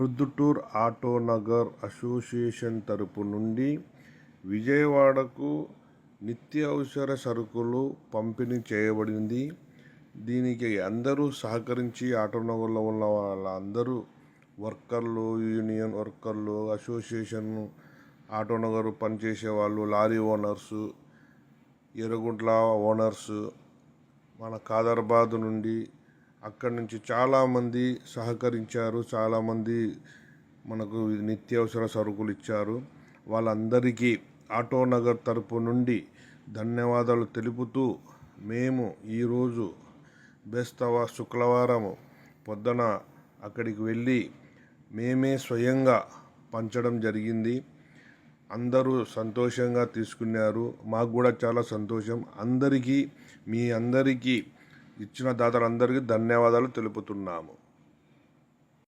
Proddatur auto Nagar association తరపు నుండి విజయవాడకు నిత్యావసర సరుకులు పంపిణీ చేయబడింది. దీనికి అందరూ సహకరించి ఆటో నగర్లో ఉన్న వాళ్ళందరూ వర్కర్లు, యూనియన్ వర్కర్లు, అసోసియేషన్, ఆటో నగర్ పనిచేసే వాళ్ళు, లారీ ఓనర్సు, ఎర్రగుంట్ల ఓనర్సు, మన కాదర్బాద్ నుండి అక్కడి నుంచి చాలామంది సహకరించారు. చాలామంది మనకు నిత్యావసర సరుకులు ఇచ్చారు. వాళ్ళందరికీ ఆటో నగర్ తరపు నుండి ధన్యవాదాలు తెలుపుతూ మేము ఈరోజు బేస్తవ శుక్రవారం పొద్దున అక్కడికి వెళ్ళి మేమే స్వయంగా పంచడం జరిగింది. అందరూ సంతోషంగా తీసుకున్నారు. మాకు కూడా చాలా సంతోషం. మీ అందరికీ ఇచ్చిన దాతలందరికీ ధన్యవాదాలు తెలుపుతున్నాము.